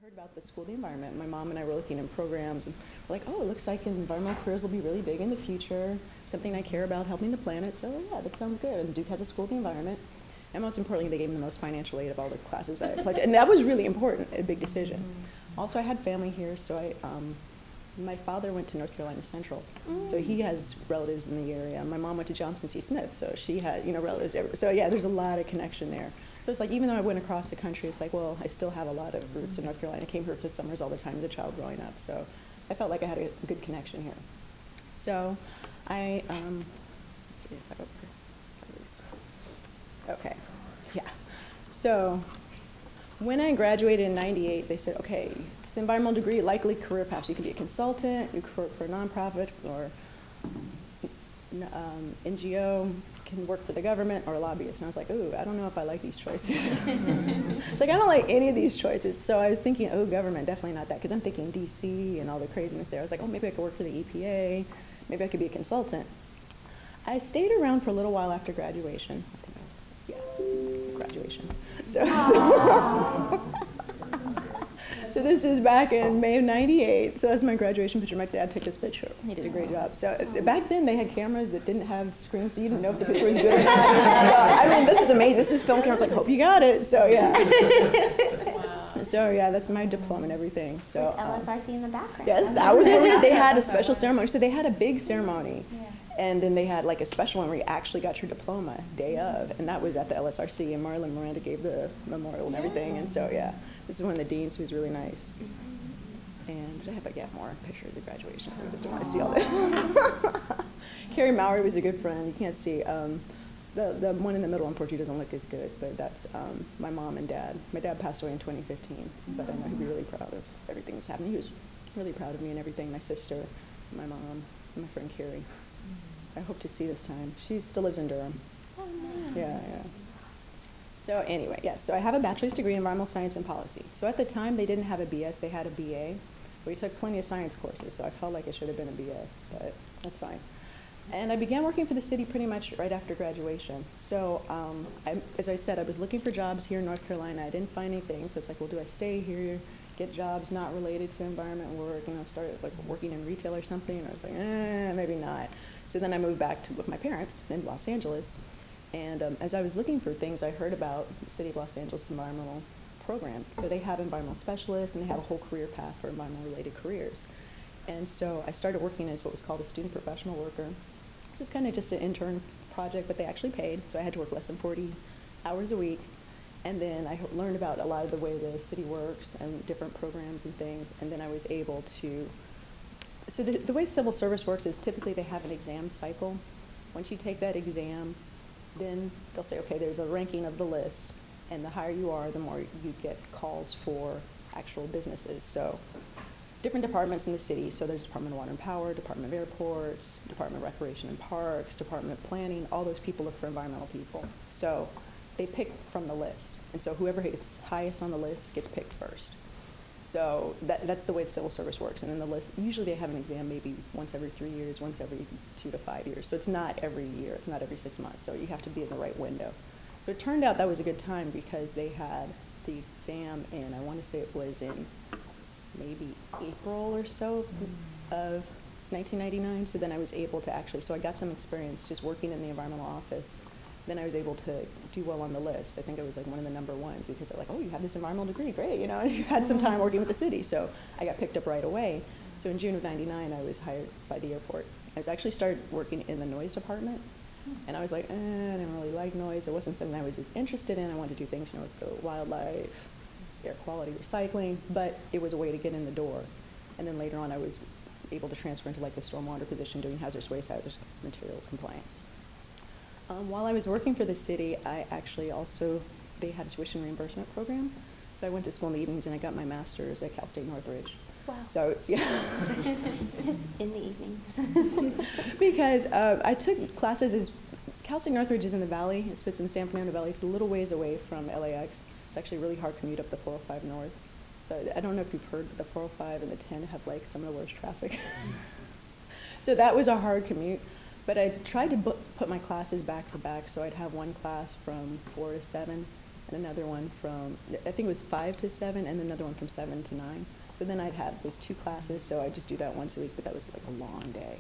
heard about the school, the environment. My mom and I were looking in programs, and we're like, oh, it looks like environmental careers will be really big in the future, something I care about, helping the planet, so yeah, that sounds good. And Duke has a school, the environment. And most importantly, they gave me the most financial aid of all the classes I applied to. And that was really important, a big decision. Also, I had family here, so my father went to North Carolina Central, so he has relatives in the area. My mom went to Johnson C. Smith, so she had, relatives everywhere. So yeah, there's a lot of connection there. So it's like, even though I went across the country, it's like, well, I still have a lot of roots in North Carolina. I came here for summers all the time as a child growing up, so I felt like I had a good connection here. So let's see if okay, yeah. So when I graduated in '98, they said, okay, it's an environmental degree, likely career paths. You can be a consultant, you can work for a nonprofit, or NGO, can work for the government, or a lobbyist. And I was like, ooh, I don't know if I like these choices. It's like, I don't like any of these choices. So I was thinking, oh, government, definitely not that, because I'm thinking DC and all the craziness there. I was like, oh, maybe I could work for the EPA, maybe I could be a consultant. I stayed around for a little while after graduation. Graduation. So this is back in May of '98. So that's my graduation picture. My dad took this picture. He did a great job. So back then they had cameras that didn't have screens, so you didn't know if the picture was good or not. So I mean, this is amazing. This is film cameras. Like, hope you got it. So yeah. Wow. So yeah, that's my diploma and everything. So LSRC in the background. Yes, that was where they had a special ceremony. So they had a big ceremony. Yeah. And then they had like a special one where you actually got your diploma day of, and that was at the LSRC, and Marlon Miranda gave the memorial and everything, and so yeah, this is one of the deans who was really nice. And I have more pictures of the graduation. I just don't want to see all this. Carrie Mowry was a good friend. You can't see. The one in the middle, unfortunately, doesn't look as good, but that's my mom and dad. My dad passed away in 2015, but I know he'd be really proud of everything that's happening. He was really proud of me and everything, my sister, my mom, and my friend Carrie. I hope to see this time. She still lives in Durham. Oh, nice. Yeah. So anyway, yes, so I have a bachelor's degree in environmental science and policy. So at the time, they didn't have a BS, they had a BA. We took plenty of science courses, so I felt like it should have been a BS, but that's fine. And I began working for the city pretty much right after graduation. So as I said, I was looking for jobs here in North Carolina. I didn't find anything, so it's like, well, do I stay here, get jobs not related to environment work, start like working in retail or something? And I was like, maybe not. So then I moved back with my parents in Los Angeles. And as I was looking for things, I heard about the City of Los Angeles environmental program. So they have environmental specialists, and they have a whole career path for environmental related careers. And so I started working as what was called a student professional worker. So it's kind of just an intern project, but they actually paid. So I had to work less than 40 hours a week. And then I learned about a lot of the way the city works and different programs and things. And then I was able to, so the way civil service works is typically they have an exam cycle. Once you take that exam, then they'll say, okay, there's a ranking of the list. And the higher you are, the more you get calls for actual businesses. So different departments in the city. So there's Department of Water and Power, Department of Airports, Department of Recreation and Parks, Department of Planning. All those people look for environmental people. So they pick from the list. And so whoever gets highest on the list gets picked first. So that's the way the civil service works. And then the list, usually they have an exam maybe once every 3 years, once every 2 to 5 years. So it's not every year, it's not every 6 months. So you have to be in the right window. So it turned out that was a good time because they had the exam in, I want to say it was in maybe April or so of 1999. So then I was able to actually, so I got some experience just working in the environmental office. Then I was able to do well on the list. I think I was like one of the number ones because they're like, oh, you have this environmental degree, great, you had some time working with the city. So I got picked up right away. So in June of '99, I was hired by the airport. I was actually started working in the noise department. And I was like, I didn't really like noise. It wasn't something I was as interested in. I wanted to do things, with the wildlife, air quality, recycling, but it was a way to get in the door. And then later on, I was able to transfer into like the stormwater position doing hazardous waste, hazardous materials compliance. While I was working for the city, I actually also, they had a tuition reimbursement program. So I went to school in the evenings and I got my master's at Cal State Northridge. Wow. So it's, yeah. Just in the evenings. Because I took classes as, Cal State Northridge is in the valley. It sits in San Fernando Valley. It's a little ways away from LAX. It's actually a really hard commute up the 405 North. So I don't know if you've heard, but the 405 and the 10 have like some of the worst traffic. So that was a hard commute. But I tried to put my classes back to back, so I'd have one class from 4 to 7, and another one from, I think it was 5 to 7, and another one from 7 to 9. So then I'd have those 2 classes, so I'd just do that once a week, but that was like a long day.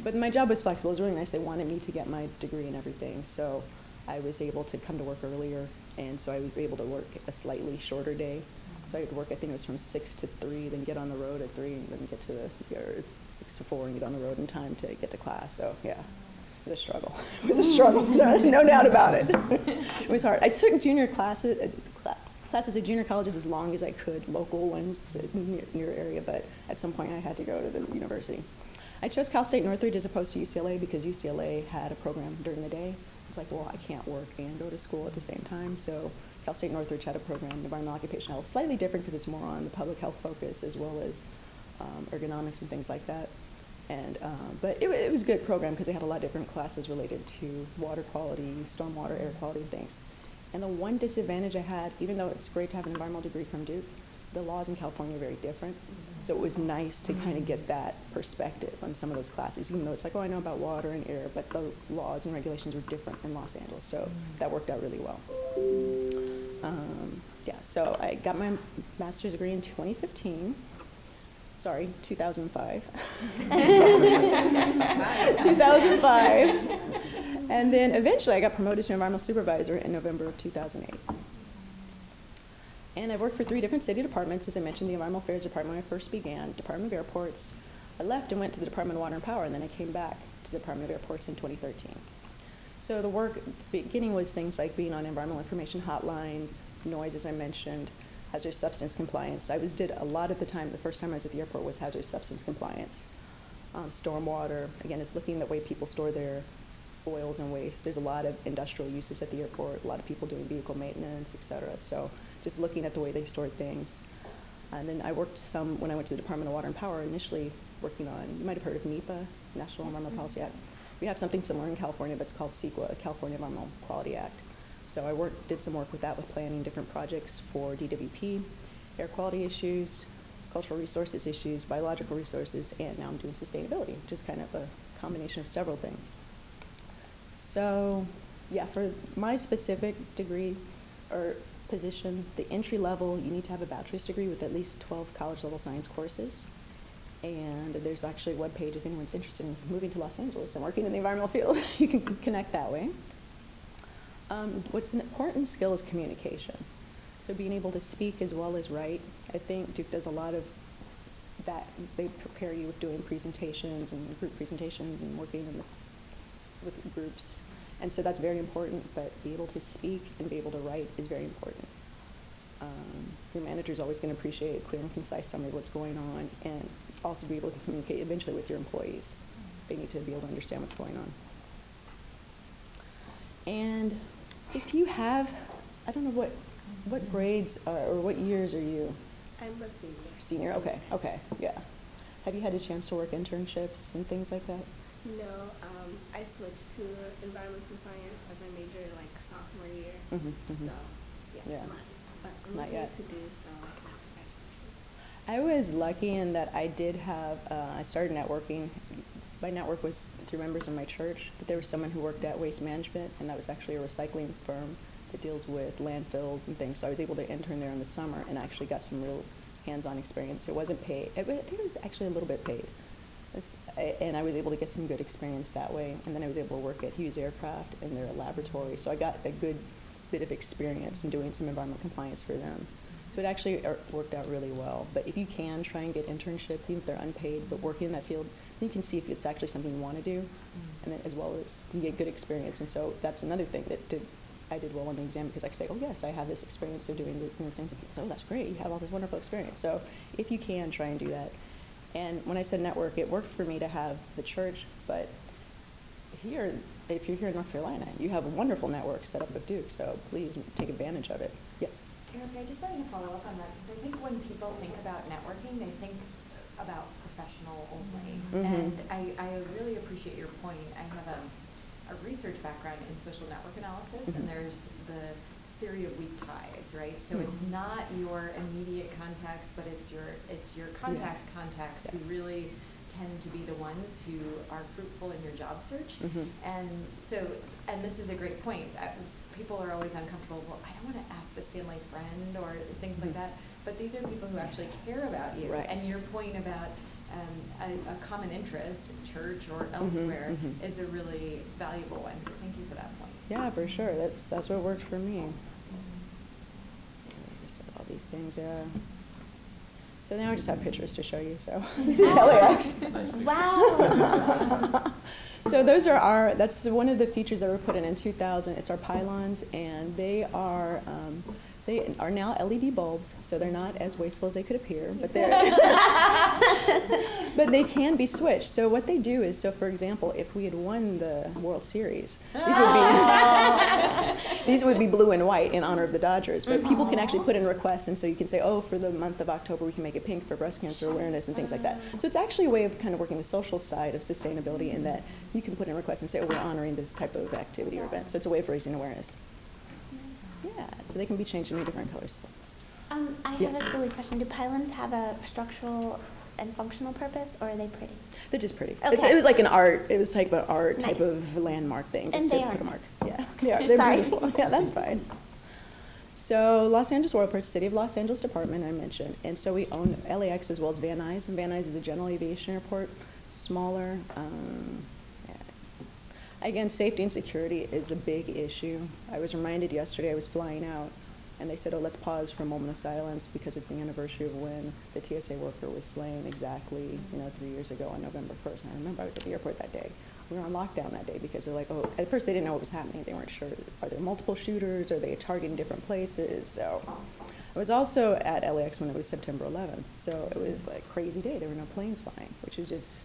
But my job was flexible. It was really nice. They wanted me to get my degree and everything, so I was able to come to work earlier, and so I was able to work a slightly shorter day. So I would work, I think it was from 6 to 3, then get on the road at 3, and then get to or 6 to 4 and get on the road in time to get to class. So yeah, it was a struggle. It was a struggle, no doubt about it. It was hard. I took junior classes at junior colleges as long as I could, local ones near area, but at some point I had to go to the university. I chose Cal State Northridge as opposed to UCLA because UCLA had a program during the day. It's like, well, I can't work and go to school at the same time, so Cal State Northridge had a program, environmental occupational health, slightly different because it's more on the public health focus as well as ergonomics and things like that. And but it was a good program because they had a lot of different classes related to water quality, stormwater, air quality, and things. And the one disadvantage I had, even though it's great to have an environmental degree from Duke, the laws in California are very different. So it was nice to kind of get that perspective on some of those classes, even though it's like, oh, I know about water and air, but the laws and regulations were different in Los Angeles. So that worked out really well. Yeah, so I got my master's degree in 2015. Sorry, 2005. 2005. And then eventually I got promoted to environmental supervisor in November of 2008. And I worked for 3 different city departments, as I mentioned, the Environmental Affairs Department when I first began, Department of Airports. I left and went to the Department of Water and Power, and then I came back to the Department of Airports in 2013. So the work at the beginning was things like being on environmental information hotlines, noise, as I mentioned, hazardous substance compliance. I did a lot at the time, the first time I was at the airport was hazardous substance compliance. Stormwater, again, it's looking at the way people store their oils and waste. There's a lot of industrial uses at the airport, a lot of people doing vehicle maintenance, et cetera. So just looking at the way they store things. And then I worked some, when I went to the Department of Water and Power, initially working on, you might have heard of NEPA, National Environmental Policy Act. We have something similar in California, but it's called CEQA, California Environmental Quality Act. So I did some work with that, with planning different projects for DWP, air quality issues, cultural resources issues, biological resources, and now I'm doing sustainability, which is kind of a combination of several things. So yeah, for my specific degree or position, the entry level, you need to have a bachelor's degree with at least 12 college level science courses. And there's actually a webpage if anyone's interested in moving to Los Angeles and working in the environmental field, you can connect that way. What's an important skill is communication. So being able to speak as well as write. I think Duke does a lot of that. They prepare you with doing presentations and group presentations and working with groups. And so that's very important, but be able to speak and be able to write is very important. Your manager's always going to appreciate a clear and concise summary of what's going on, and also be able to communicate eventually with your employees. They need to be able to understand what's going on. And if you have, I don't know what grades or what years are you? I'm a senior. Senior, okay, okay, yeah. Have you had a chance to work internships and things like that? No, I switched to environmental science as my major like sophomore year. So yeah, but I'm not looking yet. to do so like after graduation. I was lucky in that I did have, I started networking. My network was through members of my church, but there was someone who worked at Waste Management, and that was actually a recycling firm that deals with landfills and things. So I was able to intern there in the summer and actually got some real hands-on experience. It wasn't paid. I think it was actually a little bit paid. And I was able to get some good experience that way. And then I was able to work at Hughes Aircraft in their laboratory. So I got a good bit of experience in doing some environmental compliance for them. So it actually worked out really well. But if you can try and get internships, even if they're unpaid, but working in that field, you can see if it's actually something you want to do, and then as well as you get good experience. And so that's another thing that I did well on the exam, because I could say, oh yes, I have this experience of doing these things. And people say, oh, that's great, you have all this wonderful experience. So if you can, try and do that. And when I said network, it worked for me to have the church, but here, if you're here in North Carolina, you have a wonderful network set up with Duke, so please take advantage of it. Yes? Erica, I just wanted to follow up on that, because I think when people think about networking, they think about professional only. And I really appreciate your point. I have a research background in social network analysis, and there's the theory of weak ties, right? So it's not your immediate contacts, but it's your contacts' contacts who really tend to be the ones who are fruitful in your job search. And so, and this is a great point. People are always uncomfortable, well, I don't want to ask this family friend or things like that, but these are people who actually care about you. And your point about a common interest, church or elsewhere, is a really valuable one, so thank you for that point. Yeah, for sure. That's what worked for me. All these things, yeah. So now I just have pictures to show you, so this is LAX. Wow. So that's one of the features that were put in 2000. It's our pylons, and they are now LED bulbs, so they're not as wasteful as they could appear, but but they can be switched. So what they do is, so for example, if we had won the World Series, these would be blue and white in honor of the Dodgers, but people can actually put in requests, and so you can say, oh, for the month of October, we can make it pink for breast cancer awareness and things like that. So it's actually a way of kind of working the social side of sustainability in that you can put in requests and say, oh, we're honoring this type of activity or event. So it's a way of raising awareness. Yeah, so they can be changed in many different colors. I have a silly question. Do pylons have a structural and functional purpose, or are they pretty? They're just pretty. Okay. It was like an art, it was like an art type Nice. of landmark thing. Just And to they are put a mark. nice. Yeah, they are. They're Sorry. beautiful. Yeah, that's fine. So Los Angeles Worldport, City of Los Angeles Department, I mentioned. And so we own LAX as well as Van Nuys. And Van Nuys is a general aviation airport, smaller. Again, safety and security is a big issue. I was reminded yesterday, I was flying out, and they said, oh, let's pause for a moment of silence because it's the anniversary of when the TSA worker was slain exactly, 3 years ago on November 1st. And I remember I was at the airport that day. We were on lockdown that day because they're like, oh, at first they didn't know what was happening. They weren't sure, are there multiple shooters? Are they targeting different places? So I was also at LAX when it was September 11th. So it was like a crazy day. There were no planes flying, which is just,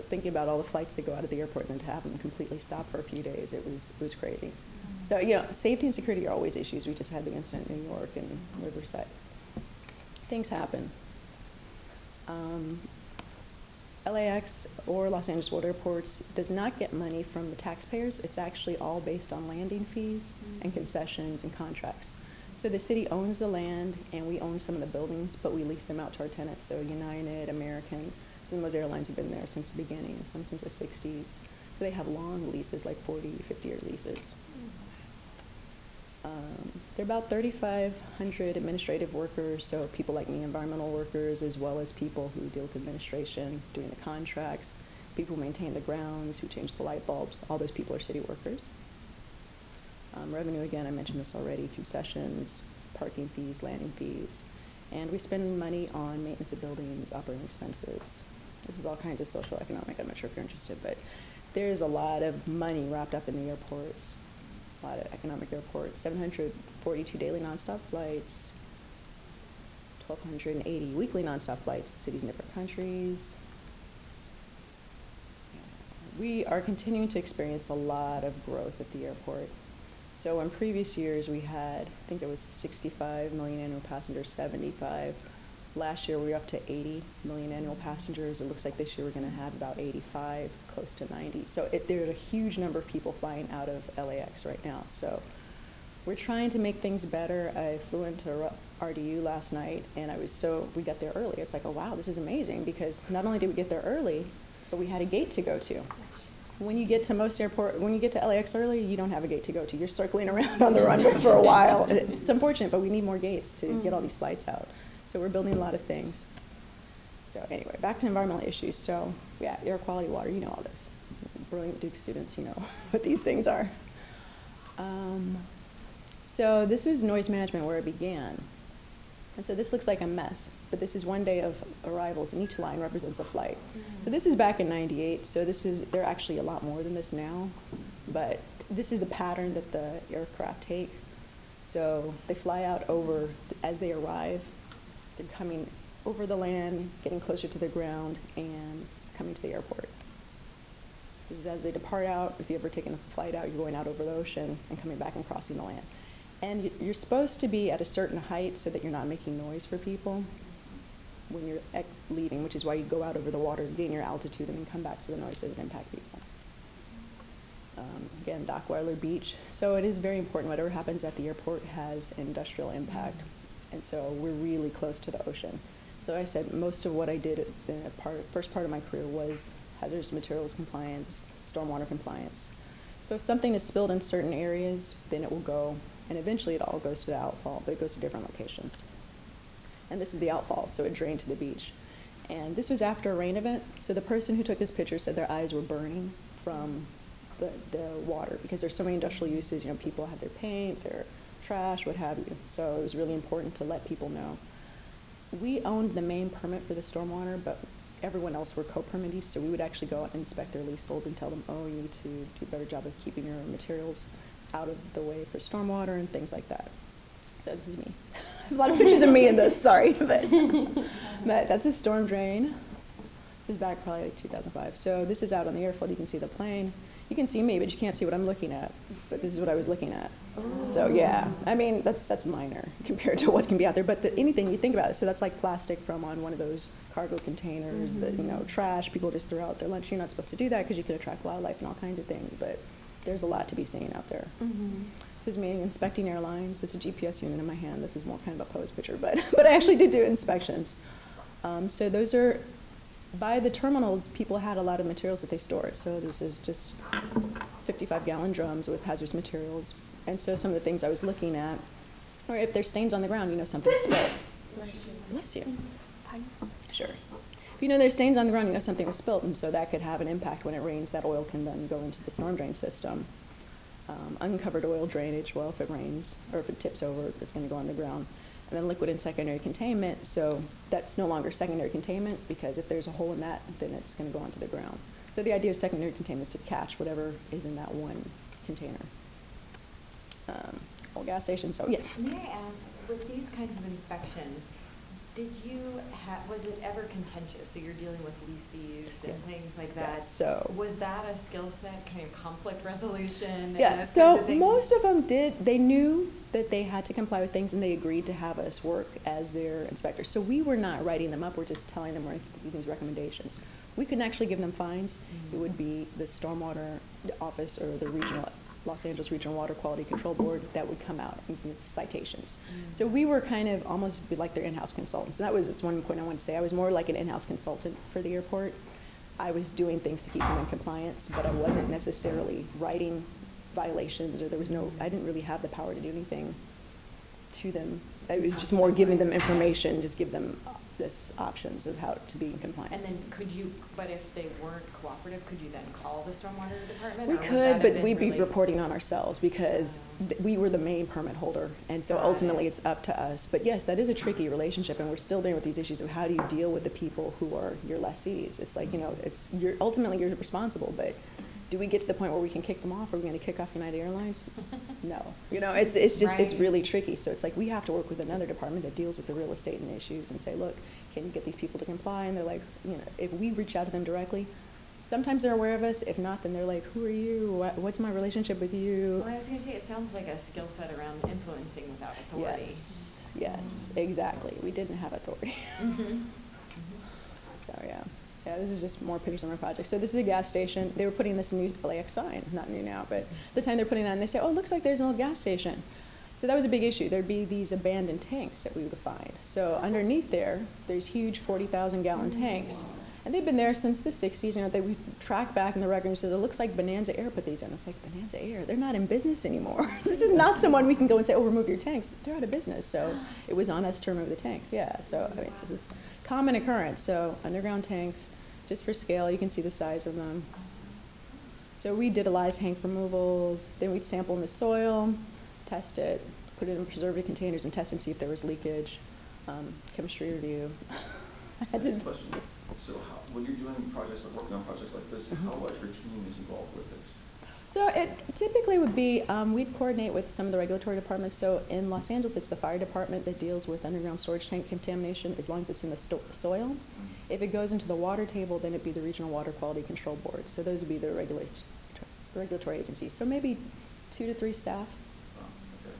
thinking about all the flights that go out of the airport and then to have them completely stop for a few days, it was crazy. So, safety and security are always issues. We just had the incident in New York and Riverside. Things happen. LAX or Los Angeles World Airports does not get money from the taxpayers. It's actually all based on landing fees and concessions and contracts. So the city owns the land and we own some of the buildings, but we lease them out to our tenants. So United, American, some of those airlines have been there since the beginning, some since the 60s. So they have long leases, like 40, 50-year leases. There are about 3,500 administrative workers, so people like me, environmental workers, as well as people who deal with administration, doing the contracts, people who maintain the grounds, who change the light bulbs. All those people are city workers. Revenue, again, I mentioned this already, concessions, parking fees, landing fees. And we spend money on maintenance of buildings, operating expenses. This is all kinds of social economic. I'm not sure if you're interested, but there's a lot of money wrapped up in the airports. A lot of economic airports, 742 daily nonstop flights, 1,280 weekly nonstop flights to cities in different countries. We are continuing to experience a lot of growth at the airport. So in previous years we had, I think it was 65 million annual passengers, 75. Last year we were up to 80 million annual passengers. It looks like this year we're going to have about 85, close to 90. So there's a huge number of people flying out of LAX right now. So we're trying to make things better. I flew into RDU last night, and we got there early. It's like, oh wow, this is amazing, because not only did we get there early, but we had a gate to go to. When you get to LAX early, you don't have a gate to go to. You're circling around on the runway for a while. It's unfortunate, but we need more gates to get all these flights out. So we're building a lot of things. So anyway, back to environmental issues. So yeah, air quality, water, you know all this. Brilliant Duke students, you know what these things are. So this was noise management where it began. And so this looks like a mess, but this is one day of arrivals, and each line represents a flight. So this is back in '98, so they're actually a lot more than this now, but this is the pattern that the aircraft take. So they fly out over, as they arrive, they're coming over the land, getting closer to the ground, and coming to the airport. This is as they depart out. If you've ever taken a flight out, you're going out over the ocean and coming back and crossing the land. And you're supposed to be at a certain height so that you're not making noise for people when you're leaving, which is why you go out over the water, gain your altitude, and then come back so the noise doesn't impact people. Again, Dockweiler Beach. So it is very important. Whatever happens at the airport has industrial impact. And so we're really close to the ocean. So I said most of what I did in the first part of my career was hazardous materials compliance, stormwater compliance. So if something is spilled in certain areas, then it will go, and eventually it all goes to the outfall, but it goes to different locations. And this is the outfall, so it drained to the beach. And this was after a rain event, so the person who took this picture said their eyes were burning from the water, because there's so many industrial uses, you know, people have their paint, their trash, what have you. So it was really important to let people know. We owned the main permit for the stormwater, but everyone else were co-permittees, so we would actually go out and inspect their leaseholds and tell them, oh, you need to do a better job of keeping your materials out of the way for stormwater and things like that. So this is me. A lot of pictures of me in this, sorry, but that's the storm drain. This is back probably like 2005. So this is out on the airfield. You can see the plane. You can see me, but you can't see what I'm looking at. But this is what I was looking at. So yeah, I mean, that's minor compared to what can be out there. But anything you think about it, so that's like plastic from on one of those cargo containers, that, you know, trash, people just throw out their lunch. You're not supposed to do that because you could attract wildlife and all kinds of things. But there's a lot to be seen out there. This is me inspecting airlines. This is a GPS unit in my hand. This is more kind of a pose picture, but I actually did do inspections. So those are, by the terminals, people had a lot of materials that they stored. So this is just 55-gallon drums with hazardous materials. And so some of the things I was looking at, or if there's stains on the ground, you know something's spilled. Bless you. Sure. If you know there's stains on the ground, you know something was spilled, and so that could have an impact when it rains. That oil can then go into the storm drain system. Uncovered oil drainage, well, if it rains, or if it tips over, it's going to go on the ground. And then liquid and secondary containment, so that's no longer secondary containment, because if there's a hole in that, then it's going to go onto the ground. So the idea of secondary containment is to catch whatever is in that one container. Old gas station, so yes. May I ask, with these kinds of inspections, was it ever contentious? So you're dealing with leases and things like that. Yes, so was that a skill set, kind of conflict resolution? Yeah, so most of them did. They knew that they had to comply with things, and they agreed to have us work as their inspectors. So we were not writing them up. We're just telling them we're giving these recommendations. We couldn't actually give them fines. It would be the stormwater office or the regional Los Angeles Regional Water Quality Control Board that would come out and give citations. So we were kind of almost be like their in-house consultants. And that's one point I wanted to say. I was more like an in-house consultant for the airport. I was doing things to keep them in compliance, but I wasn't necessarily writing violations, or I didn't really have the power to do anything to them. It was just more giving them information, just give them this options of how to be in compliance. And then but if they weren't cooperative, could you then call the stormwater department? We could, but we'd be reporting on ourselves, because we were the main permit holder, and so ultimately it's up to us. But yes, that is a tricky relationship, and we're still dealing with these issues of how do you deal with the people who are your lessees. It's like, you know, ultimately you're responsible, but do we get to the point where we can kick them off? Are we going to kick off United Airlines? No. You know, it's just, it's really tricky. So it's like we have to work with another department that deals with the real estate and issues and say, look, can you get these people to comply? And they're like, you know, if we reach out to them directly, sometimes they're aware of us. If not, then they're like, who are you? What's my relationship with you? Well, I was going to say, it sounds like a skill set around influencing without authority. Yes, exactly. We didn't have authority. So yeah. Yeah, this is just more pictures of our project. So this is a gas station. They were putting this new LAX sign, not new now, but the time they're putting that in, they say, oh, it looks like there's an old gas station. So that was a big issue. There'd be these abandoned tanks that we would find. So underneath there's huge 40,000-gallon tanks. And they've been there since the 60s. You know, we track back in the record and says, it looks like Bonanza Air put these in. It's like, Bonanza Air, they're not in business anymore. This is not someone we can go and say, oh, remove your tanks. They're out of business. So it was on us to remove the tanks. Yeah, so I mean, this is common occurrence. So underground tanks, just for scale, you can see the size of them. So we did a lot of tank removals. Then we'd sample in the soil, test it, put it in preservative containers, and test and see if there was leakage. Chemistry review. I had a question. So when you're doing projects, working on projects like this, how large your team is involved with this? So it typically would be, we'd coordinate with some of the regulatory departments. So in Los Angeles, it's the fire department that deals with underground storage tank contamination, as long as it's in the soil. If it goes into the water table, then it'd be the Regional Water Quality Control Board. So those would be the regulatory agencies. So maybe 2 to 3 staff. Oh, okay.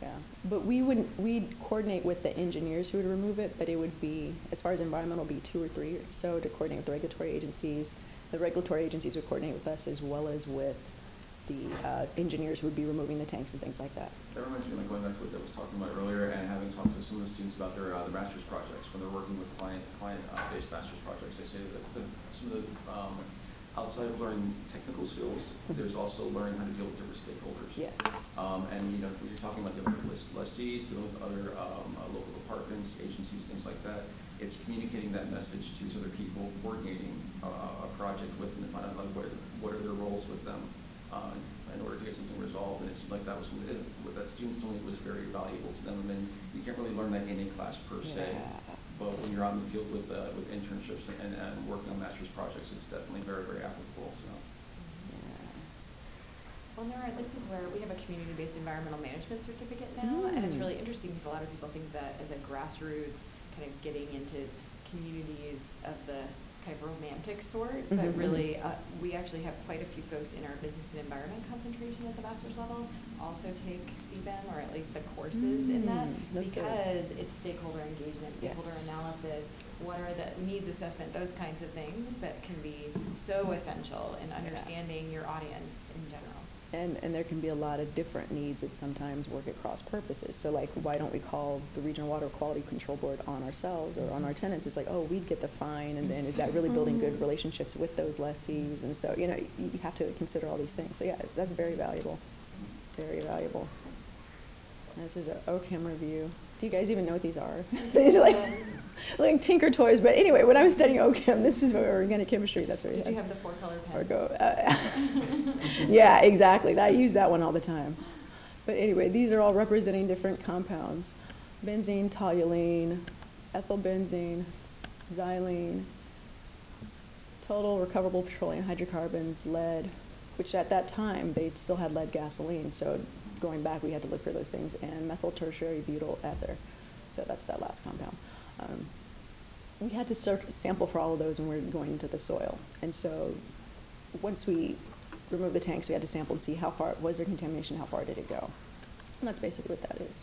Yeah, but we'd coordinate with the engineers who would remove it, but it would be, as far as environmental, be 2 or 3 or so to coordinate with the regulatory agencies. The regulatory agencies would coordinate with us, as well as with the engineers who would be removing the tanks and things like that. That reminds me of going back to what I was talking about earlier and having talked to some of the students about their master's projects. When they're working with client-based master's projects, they say that some of the outside of learning technical skills, there's also learning how to deal with different stakeholders. Yes. And when you're talking about dealing with lessees, dealing with other local departments, agencies, things like that, it's communicating that message to these other people, coordinating a project with them, to find out like what are their roles with them in order to get something resolved. And it seemed like that was what that students told me was very valuable to them. And then you can't really learn that in a class per se. But when you're out in the field with internships and working on master's projects, it's definitely very, very applicable. So. Well, Nora, this is where we have a community-based environmental management certificate now, and it's really interesting because a lot of people think that as a grassroots kind of getting into communities of the kind of romantic sort, but really we actually have quite a few folks in our business and environment concentration at the master's level also take CBEM, or at least the courses in that, because it's stakeholder engagement, stakeholder analysis, what are the needs assessment, those kinds of things that can be so essential in understanding your audience in general. And there can be a lot of different needs that sometimes work at cross purposes. So like, why don't we call the Regional Water Quality Control Board on ourselves or on our tenants? It's like, oh, we get the fine, and then is that really building good relationships with those lessees? And so, you know, you have to consider all these things. So yeah, that's very valuable, very valuable. This is an OCHEM review. Do you guys even know what these are? These are like Tinker Toys. But anyway, when I was studying OCHEM, this is what organic chemistry. That's what. Did you have the 4-color pen? Or go. Yeah, exactly. I use that one all the time. But anyway, these are all representing different compounds: benzene, toluene, ethylbenzene, xylene, total recoverable petroleum hydrocarbons, lead, which at that time they still had lead gasoline. So going back, we had to look for those things, and methyl tertiary butyl ether. So that's that last compound. We had to sample for all of those when we were going into the soil. And so once we removed the tanks, we had to sample and see how far, was there contamination, how far did it go? And that's basically what that is.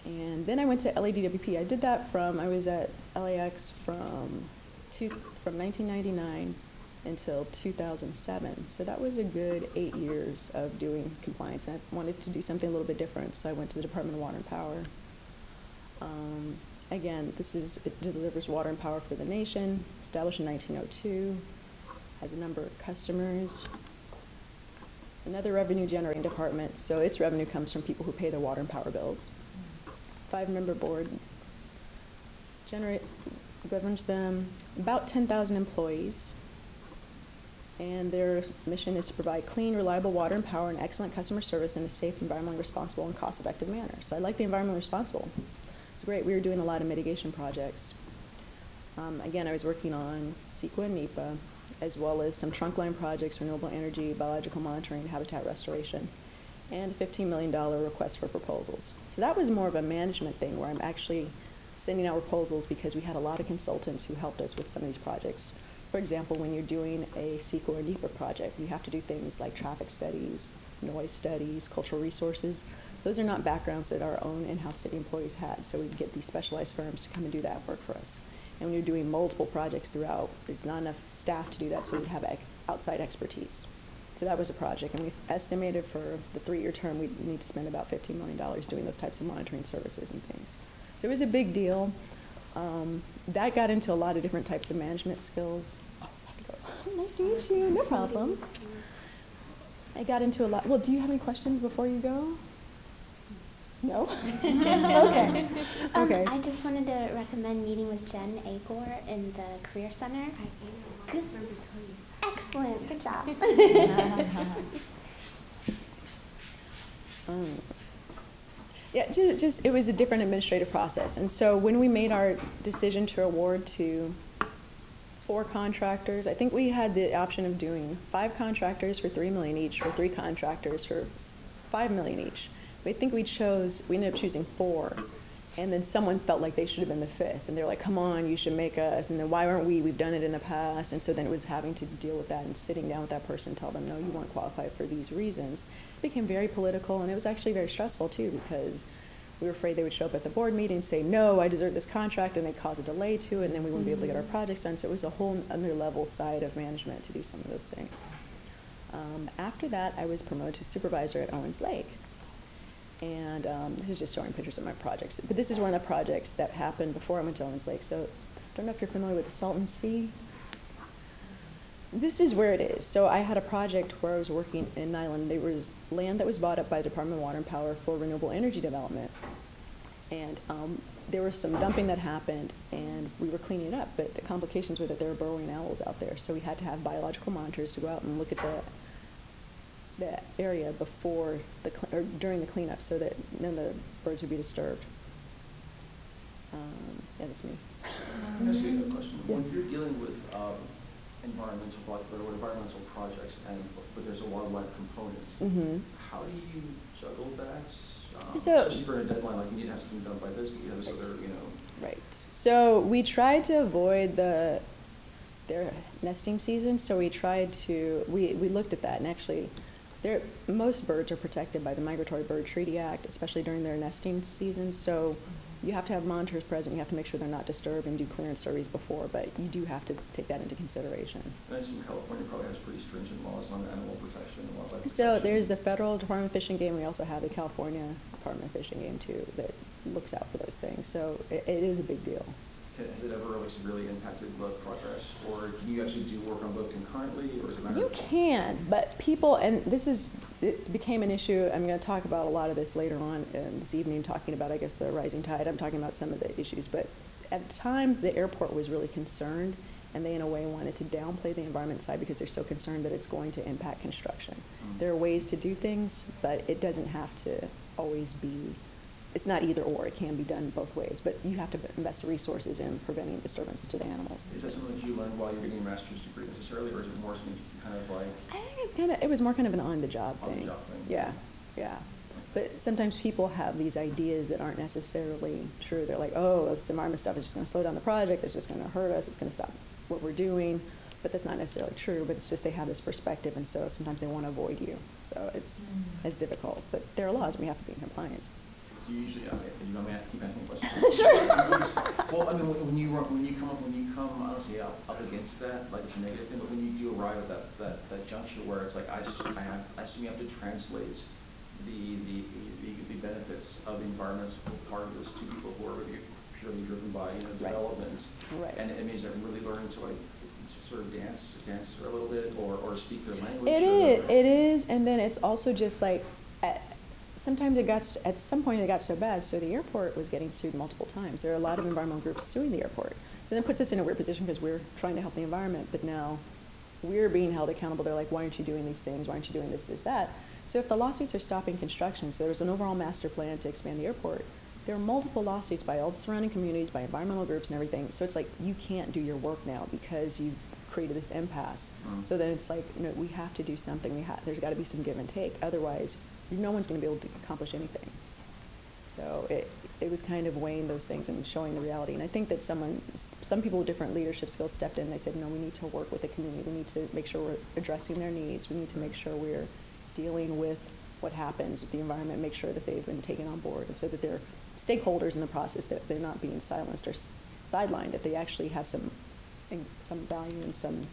And then I went to LADWP. I did that I was at LAX from 1999 until 2007. So that was a good 8 years of doing compliance. And I wanted to do something a little bit different, so I went to the Department of Water and Power. Again, it delivers water and power for the nation, established in 1902, has a number of customers. Another revenue generating department, so its revenue comes from people who pay their water and power bills. 5-member board, governs them, about 10,000 employees. And their mission is to provide clean, reliable water and power and excellent customer service in a safe, environmentally responsible, and cost-effective manner. So I like the environmentally responsible. It's great. We were doing a lot of mitigation projects. Again, I was working on CEQA and NEPA, as well as some trunk line projects, renewable energy, biological monitoring, habitat restoration, and a $15 million request for proposals. So that was more of a management thing where I'm actually sending out proposals because we had a lot of consultants who helped us with some of these projects. For example, when you're doing a CEQA or NEPA project, you have to do things like traffic studies, noise studies, cultural resources. Those are not backgrounds that our own in-house city employees had, so we'd get these specialized firms to come and do that work for us. And when you're doing multiple projects throughout, there's not enough staff to do that, so we'd have outside expertise. So that was a project, and we estimated for the 3-year term we'd need to spend about $15 million doing those types of monitoring services and things. So it was a big deal. That got into a lot of different types of management skills. Oh, I have to go. Oh, nice to meet you. No problem. I got into a lot. Well, do you have any questions before you go? No? Okay. Okay. I just wanted to recommend meeting with Jen Agor in the Career Center. Good. Excellent. Good job. Yeah, just it was a different administrative process. And so when we made our decision to award to 4 contractors, I think we had the option of doing 5 contractors for $3 million each, or 3 contractors for $5 million each. I think we ended up choosing 4. And then someone felt like they should have been the 5th. And they're like, come on, you should make us. And then why aren't we? We've done it in the past. And so then it was having to deal with that and sitting down with that person and tell them, no, you weren't qualified for these reasons. It became very political, and it was actually very stressful too, because we were afraid they would show up at the board meeting and say, no, I deserve this contract, and they'd cause a delay to it, and then we wouldn't be able to get our projects done. So it was a whole other level side of management to do some of those things. After that, I was promoted to supervisor at Owens Lake. And this is just showing pictures of my projects. But this is one of the projects that happened before I went to Owens Lake. So I don't know if you're familiar with the Salton Sea. This is where it is. So I had a project where I was working in Niland. There was land that was bought up by the Department of Water and Power for renewable energy development. And there was some dumping that happened, and we were cleaning it up. But the complications were that there were burrowing owls out there. So we had to have biological monitors to go out and look at the area before or during the cleanup, so that none of the birds would be disturbed. Yeah, that's me. Can I ask you a question? Yes. When you're dealing with environmental projects, but there's a wildlife component, how do you juggle that? Especially for a deadline, like you need to have something done by this, but you have this other, Right. So we tried to avoid their nesting season. So we tried to we looked at that, and actually, most birds are protected by the Migratory Bird Treaty Act, especially during their nesting season. So you have to have monitors present. You have to make sure they're not disturbed and do clearance surveys before, but you do have to take that into consideration. And I assume California probably has pretty stringent laws on animal protection and wildlife protection. So there's the Federal Department of Fish and Game. We also have the California Department of Fish and Game, too, that looks out for those things. So it is a big deal. Has it ever really impacted the progress? Or can you actually do work on both concurrently? Or is it matter You can, but people, and it became an issue. I'm going to talk about a lot of this later on this evening, talking about, I guess, the rising tide. I'm talking about some of the issues. But at the time, the airport was really concerned, and they, in a way, wanted to downplay the environment side because they're so concerned that it's going to impact construction. There are ways to do things, but it doesn't have to always be. It's not either or. It can be done both ways, but you have to invest the resources in preventing disturbance to the animals. Is that something that you learned while you're getting your master's degree necessarily, or is it more something you kind of like? I think it was more kind of an on-the-job thing. On-the-job thing. Yeah, yeah. But sometimes people have these ideas that aren't necessarily true. They're like, oh, this environment stuff is just going to slow down the project. It's just going to hurt us. It's going to stop what we're doing. But that's not necessarily true. But it's just they have this perspective, and so sometimes they want to avoid you. So it's difficult. But there are laws, and we have to be in compliance. Do you usually, you want me to keep asking questions? Sure. Well, I mean, when you come, honestly, up against that, like it's a negative thing, but when you do arrive at that juncture where it's like, I assume you have to translate the benefits of the environmental part of this to people who are really purely driven by development. Right. And it means that really learning to sort of dance for a little bit or speak their language. It is, and then it's also just like. At some point it got so bad, so the airport was getting sued multiple times. There are a lot of environmental groups suing the airport. So that puts us in a weird position because we're trying to help the environment, but now we're being held accountable. They're like, why aren't you doing these things? Why aren't you doing this, that? So if the lawsuits are stopping construction, so there's an overall master plan to expand the airport, there are multiple lawsuits by all the surrounding communities, by environmental groups and everything. So it's like, you can't do your work now because you've created this impasse. So then it's like, we have to do something. There's got to be some give and take. Otherwise, no one's going to be able to accomplish anything. So it was kind of weighing those things and showing the reality. And I think that some people with different leadership skills stepped in and they said, no, we need to work with the community. We need to make sure we're addressing their needs. We need to make sure we're dealing with what happens with the environment, make sure that they've been taken on board, and so that they're stakeholders in the process, that they're not being silenced or sidelined, that they actually have some value and some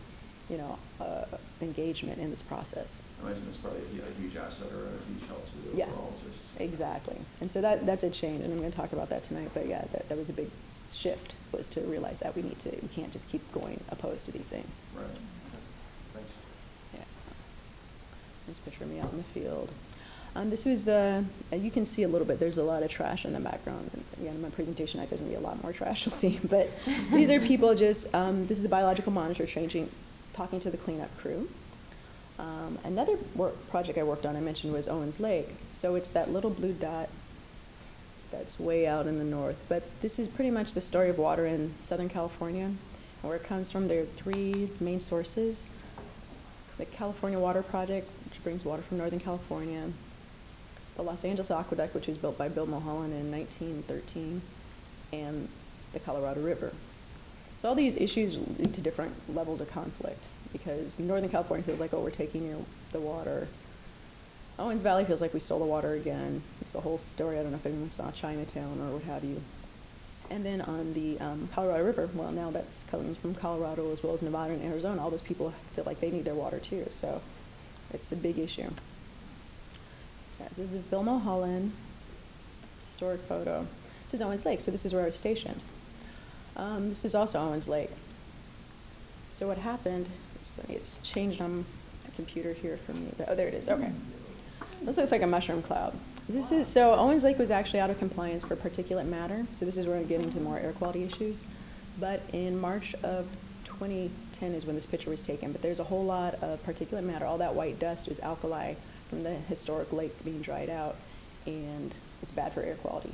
engagement in this process. I imagine it's probably a huge asset or a huge help to the Yeah, overall. exactly. And so that's a change, and I'm going to talk about that tonight. But yeah, that was a big shift, was to realize that we can't just keep going opposed to these things. Right. Okay. Thanks. Yeah. This picture of me out in the field. This was you can see a little bit, there's a lot of trash in the background. And again, in my presentation, there's going to be a lot more trash you'll see. But these are people just, this is the biological monitor talking to the cleanup crew. Another project I worked on, I mentioned, was Owens Lake. So it's that little blue dot that's way out in the north. But this is pretty much the story of water in Southern California. And where it comes from, there are three main sources. The California Water Project, which brings water from Northern California. The Los Angeles Aqueduct, which was built by Bill Mulholland in 1913. And the Colorado River. So all these issues lead to different levels of conflict, because Northern California feels like, oh, we're taking the water. Owens Valley feels like we stole the water again. It's the whole story. I don't know if anyone saw Chinatown or what have you. And then on the Colorado River, well, now that's coming from Colorado as well as Nevada and Arizona. All those people feel like they need their water too. So It's a big issue. Guys, this is Bill Mulholland, historic photo. This is Owens Lake, so this is where I was stationed. This is also Owens Lake. So what happened, so it's changed on the computer here for me. Oh, there it is, okay. This looks like a mushroom cloud. So Owens Lake was actually out of compliance for particulate matter, so this is where I get into more air quality issues. But in March of 2010 is when this picture was taken, but there's a whole lot of particulate matter. All that white dust is alkali from the historic lake being dried out, and it's bad for air quality.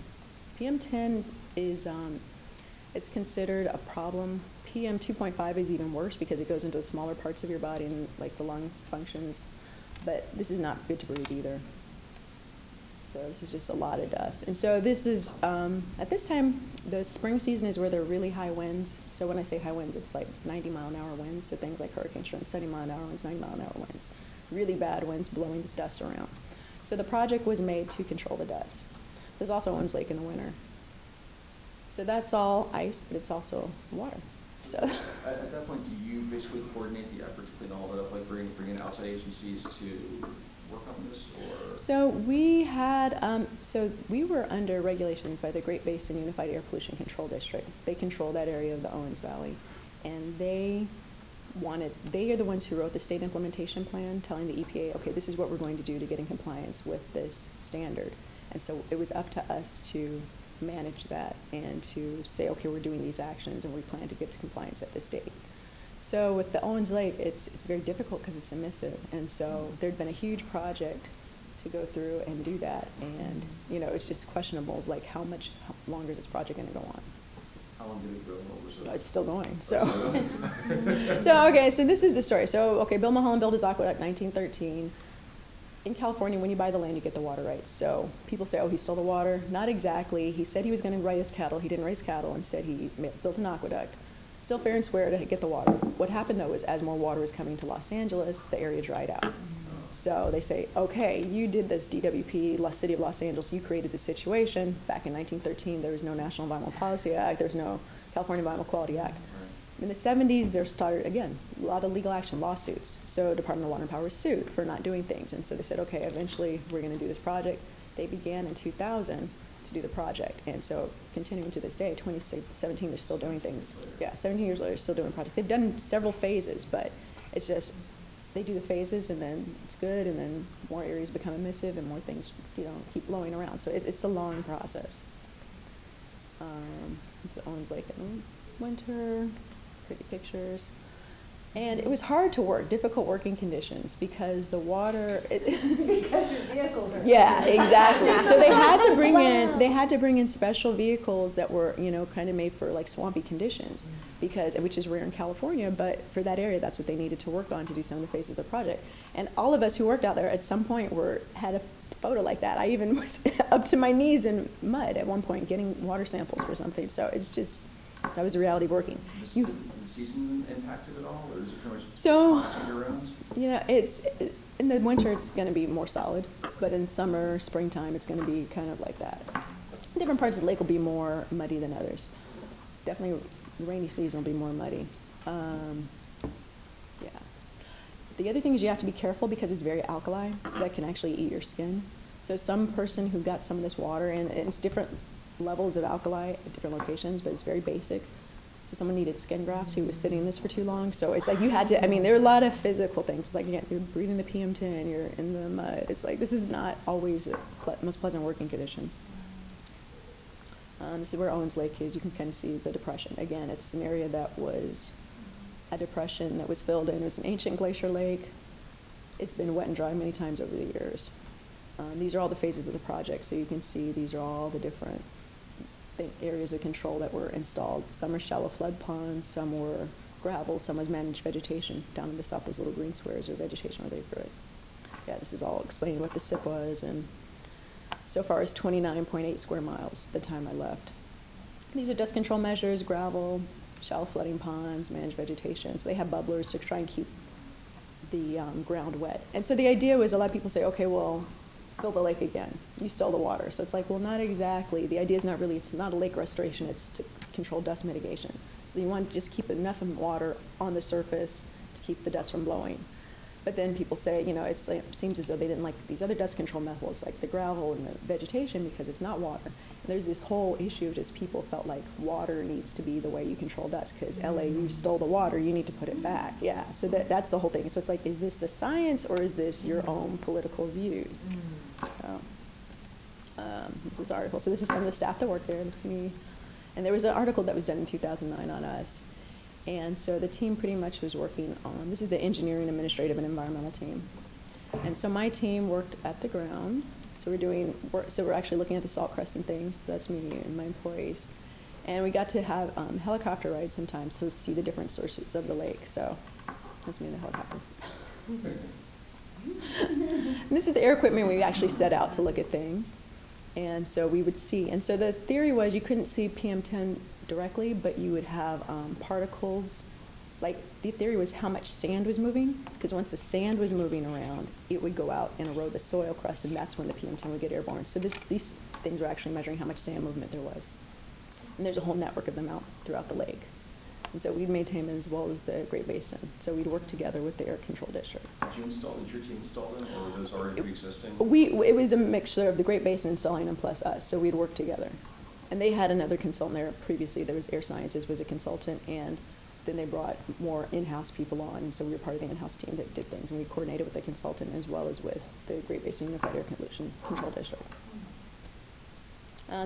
PM10 is, it's considered a problem. PM 2.5 is even worse because it goes into the smaller parts of your body and like the lung functions, but this is not good to breathe either. So this is just a lot of dust. And so this is, at this time, the spring season is where there are really high winds. So when I say high winds, it's like 90-mile-an-hour winds. So things like hurricane strength, 70-mile-an-hour winds, 90-mile-an-hour winds. Really bad winds blowing this dust around. So the project was made to control the dust. There's also Owens Lake in the winter. So that's all ice, but it's also water. So at that point, do you basically coordinate the effort to clean all that up, like bring in outside agencies to work on this, or? So we had, so we were under regulations by the Great Basin Unified Air Pollution Control District. They control that area of the Owens Valley, and they are the ones who wrote the state implementation plan telling the EPA, okay, this is what we're going to do to get in compliance with this standard. And so it was up to us to manage that and to say, okay, we're doing these actions and we plan to get to compliance at this date. So with the Owens Lake, it's very difficult because it's emissive, and so there'd been a huge project to go through and do that, and you know, it's just questionable, like how longer is this project going to go on? How long did it go? What was it? It's still going. So, so okay, so this is the story. So okay, Bill Mulholland built his aqueduct 1913. In California, when you buy the land, you get the water rights. So people say, oh, he stole the water. Not exactly. He said he was going to raise cattle. He didn't raise cattle. Instead, he built an aqueduct. Still fair and square to get the water. What happened, though, is as more water was coming to Los Angeles, the area dried out. So they say, okay, you did this DWP, City of Los Angeles, you created the situation. Back in 1913, there was no National Environmental Policy Act. There's no California Environmental Quality Act. In the 70s, there started, again, a lot of legal action, lawsuits. So Department of Water and Power was sued for not doing things. And so they said, okay, eventually we're going to do this project. They began in 2000 to do the project. And so continuing to this day, 2017, they're still doing things. Yeah, 17 years later, they're still doing the project. They've done several phases, but it's just, they do the phases and then it's good, and then more areas become emissive and more things, you know, keep blowing around. So it's a long process. It's Owens Lake in winter. Pretty pictures. And it was hard to work, difficult working conditions, because the water. Because your vehicles are. Yeah, exactly. So they had to bring in special vehicles that were, you know, kind of made for like swampy conditions, which is rare in California, but for that area, that's what they needed to work on to do some of the phases of the project. And all of us who worked out there at some point had a photo like that. I even was up to my knees in mud at one point getting water samples for something. So it's just. That was the reality of working. The season impacted at all, or is it pretty much so? Constant year-round? You know, in the winter it's going to be more solid, but in summer, springtime, it's going to be kind of like that. Different parts of the lake will be more muddy than others. Definitely, the rainy season will be more muddy. Yeah. The other thing is you have to be careful because it's very alkali, so that can actually eat your skin. So some person who got some of this water, and it's different levels of alkali at different locations, but it's very basic. So someone needed skin grafts who was sitting in this for too long. So it's like you had to, I mean, there are a lot of physical things. It's like, again, you're breathing the PM10, you're in the mud. It's like, this is not always the most pleasant working conditions. This is where Owens Lake is. You can kind of see the depression. Again, it's an area that was a depression that was filled in. It was an ancient glacier lake. It's been wet and dry many times over the years. These are all the phases of the project. So you can see these are all the different areas of control that were installed. Some are shallow flood ponds, some were gravel, some was managed vegetation. Down in the south, those little green squares are vegetation where they grew it. Yeah, this is all explaining what the SIP was, and so far as 29.8 square miles the time I left. These are dust control measures, gravel, shallow flooding ponds, managed vegetation. So they have bubblers to try and keep the ground wet. And so the idea was, a lot of people say, okay, well, fill the lake again. You stole the water. So it's like, well, not exactly. The idea is not really, it's not a lake restoration, it's to control dust mitigation. So you want to just keep enough of water on the surface to keep the dust from blowing. But then people say, you know, it seems as though they didn't like these other dust control methods, like the gravel and the vegetation, because it's not water. And there's this whole issue of just people felt like water needs to be the way you control dust, because LA, you stole the water, you need to put it back. Yeah, so that's the whole thing. So it's like, is this the science or is this your own political views? So, this is an article. So this is some of the staff that work there. That's me. And there was an article that was done in 2009 on us. And so the team pretty much was working on, this is the engineering, administrative, and environmental team. And so my team worked at the ground. So we're actually looking at the salt crust and things. So that's me and my employees. And we got to have helicopter rides sometimes to see the different sources of the lake. So that's me in the helicopter. And this is the air equipment we actually set out to look at things. And so we would see. And so the theory was you couldn't see PM10 directly, but you would have particles. Like, the theory was how much sand was moving, because once the sand was moving around, it would go out and erode the soil crust, and that's when the PM10 would get airborne. So these things were actually measuring how much sand movement there was. And there's a whole network of them out throughout the lake. And so we'd maintain them as well as the Great Basin. So we'd work together with the Air Control District. Did your team install them, or were those already pre-existing? It was a mixture of the Great Basin installing them plus us, so we'd work together. And they had another consultant there previously. There was Air Sciences was a consultant, and then they brought more in-house people on, and so we were part of the in-house team that did things, and we coordinated with the consultant as well as with the Great Basin Unified Air Pollution Control District.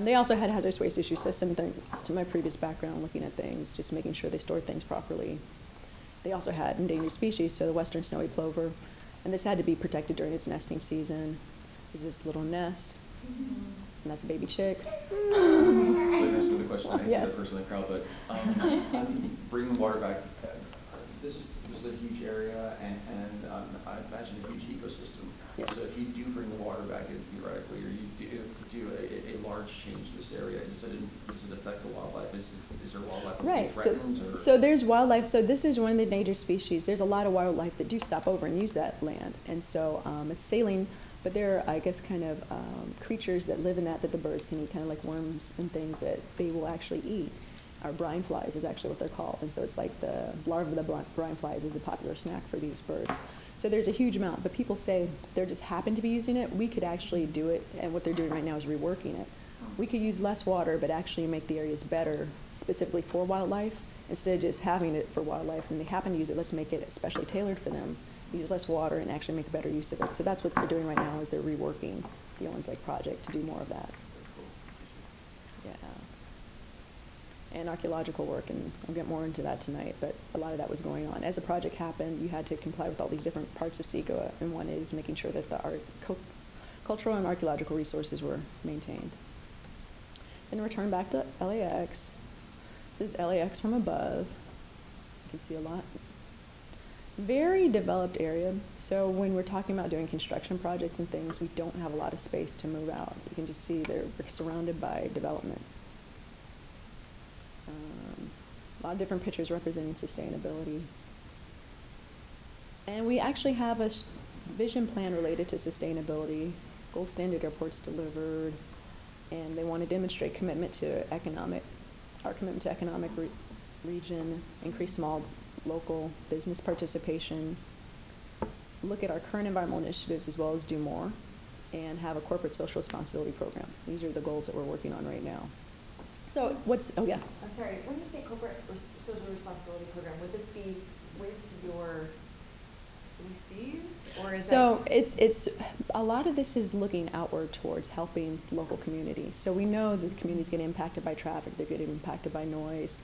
They also had hazardous waste issues, so some things to my previous background, looking at things, just making sure they stored things properly. They also had endangered species, so the western snowy plover, and this had to be protected during its nesting season. This is this little nest, and that's a baby chick. So that's the question. I hate Yeah. that person in the crowd, but bringing water back, this is a huge area, and I imagine a huge ecosystem. Yes. So if you do bring the water back in theoretically, or you do a large change to this area, does it affect the wildlife? Is there wildlife that Right. threatens? So there's wildlife. So this is one of the endangered species. There's a lot of wildlife that do stop over and use that land, and so it's saline. But there are, I guess, kind of creatures that live in that the birds can eat, kind of like worms and things that they will actually eat. Our brine flies is actually what they're called, and so it's like the larva of the brine flies is a popular snack for these birds. So there's a huge amount, but people say they just happen to be using it. We could actually do it, and what they're doing right now is reworking it. We could use less water, but actually make the areas better, specifically for wildlife, instead of just having it for wildlife, and they happen to use it, let's make it especially tailored for them. Use less water and actually make better use of it. So that's what they're doing right now, is they're reworking the Owens Lake project to do more of that. Yeah. And archaeological work, and I'll get more into that tonight, but a lot of that was going on. As the project happened, you had to comply with all these different parts of CEQA, and one is making sure that the cultural and archaeological resources were maintained. Then return back to LAX. This is LAX from above. You can see a lot. Very developed area. So when we're talking about doing construction projects and things, we don't have a lot of space to move out. You can just see we're surrounded by development. A lot of different pictures representing sustainability. And we actually have a vision plan related to sustainability. Gold standard airports delivered, and they want to demonstrate commitment to our commitment to economic region, increase small local business participation, look at our current environmental initiatives as well as do more, and have a corporate social responsibility program. These are the goals that we're working on right now. So oh yeah. I'm sorry, when you say corporate social responsibility program, would this be with your leasees, or is so it's a lot of this is looking outward towards helping local communities. So we know that the communities get impacted by traffic, they're getting impacted by noise,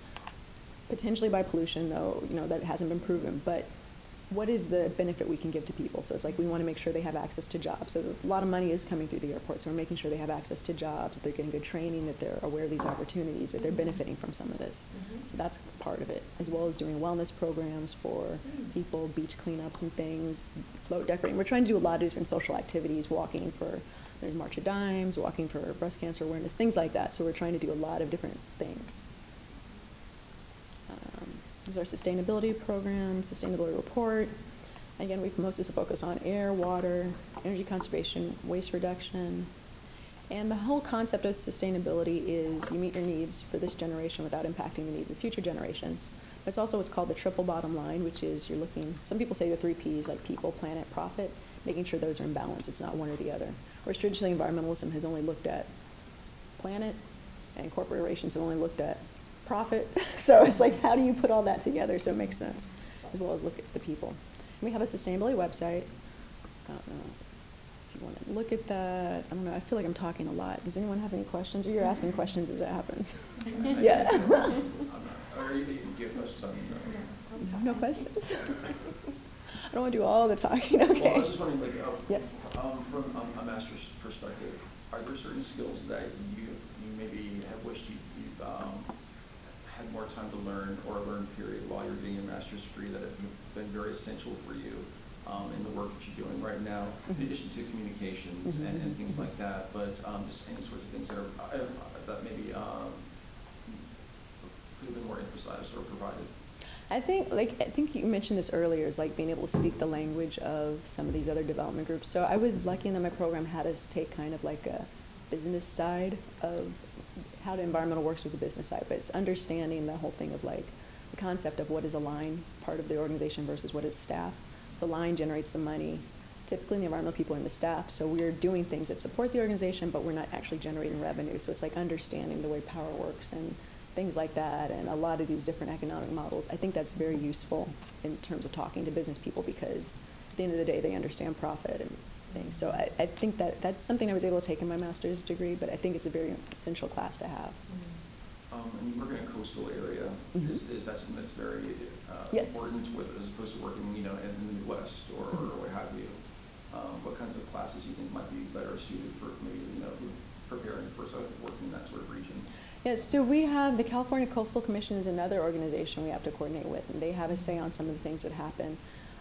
potentially by pollution, though, that hasn't been proven, but what is the benefit we can give to people? So it's like we want to make sure they have access to jobs. So a lot of money is coming through the airport, so we're making sure they have access to jobs, that they're getting good training, that they're aware of these opportunities, that they're benefiting from some of this. So that's part of it, as well as doing wellness programs for people, beach cleanups and things, float decorating. We're trying to do a lot of different social activities, there's March of Dimes, walking for breast cancer awareness, things like that. So we're trying to do a lot of different things. This is our sustainability program, sustainability report. Again, we've mostly focused on air, water, energy conservation, waste reduction. And the whole concept of sustainability is you meet your needs for this generation without impacting the needs of future generations. It's also what's called the triple bottom line, which is you're looking, some people say the 3 Ps, like people, planet, profit, making sure those are in balance. It's not one or the other. Whereas traditionally environmentalism has only looked at planet, and corporations have only looked at profit. So it's like, how do you put all that together so it makes sense, as well as look at the people. And we have a sustainability website. I don't know if you want to look at that. I don't know, I feel like I'm talking a lot. Does anyone have any questions? Or you're asking questions as it happens? Yeah. Or you can give questions on No questions? I don't want to do all the talking, okay. Well, I was just wondering, like, yes. From a master's perspective, are there certain skills that you maybe have wished you've had more time to learn, or learn period while you're getting your master's degree that have been very essential for you in the work that you're doing right now, in addition to communications and things like that, but just any sorts of things that are that maybe could have been more emphasized or provided? I think you mentioned this earlier, is like being able to speak the language of some of these other development groups. So I was lucky in that my program had us take kind of like a business side of how the environmental works with the business side, but it's understanding the whole thing of like the concept of what is a line part of the organization versus what is staff. So line generates the money. Typically the environmental people are in the staff, so we're doing things that support the organization, but we're not actually generating revenue. So it's like understanding the way power works and things like that, and a lot of these different economic models. I think that's very useful in terms of talking to business people, because at the end of the day, they understand profit and things. So I think that's something I was able to take in my master's degree, but I think it's a very essential class to have. And you work in a coastal area. Is that something that's very yes. important with, as opposed to working, in the Midwest or what have you? What kinds of classes do you think might be better suited for maybe, preparing for working in that sort of region? Yes, so we have the California Coastal Commission is another organization we have to coordinate with, and they have a say on some of the things that happen.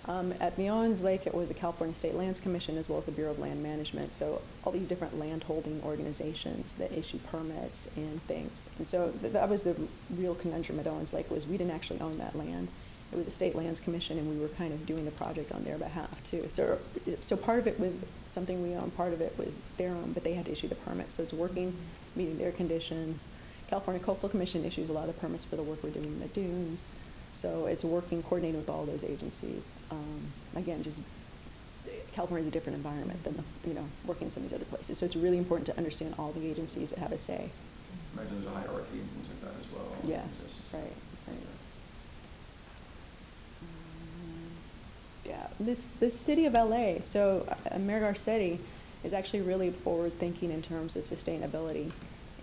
At the Owens Lake, it was the California State Lands Commission as well as the Bureau of Land Management. So all these different land-holding organizations that issue permits and things. And so that was the real conundrum at Owens Lake, was we didn't actually own that land. It was the State Lands Commission, and we were kind of doing the project on their behalf too. So part of it was something we owned, part of it was their own, but they had to issue the permits. So it's working, meeting their conditions. California Coastal Commission issues a lot of permits for the work we're doing in the dunes. So it's working, coordinating with all those agencies. Again, just California is a different environment than working in some of these other places. So it's really important to understand all the agencies that have a say. Imagine there's a hierarchy and things like that as well. Yeah, right. Yeah, this city of LA, so Mayor Garcetti is actually really forward thinking in terms of sustainability.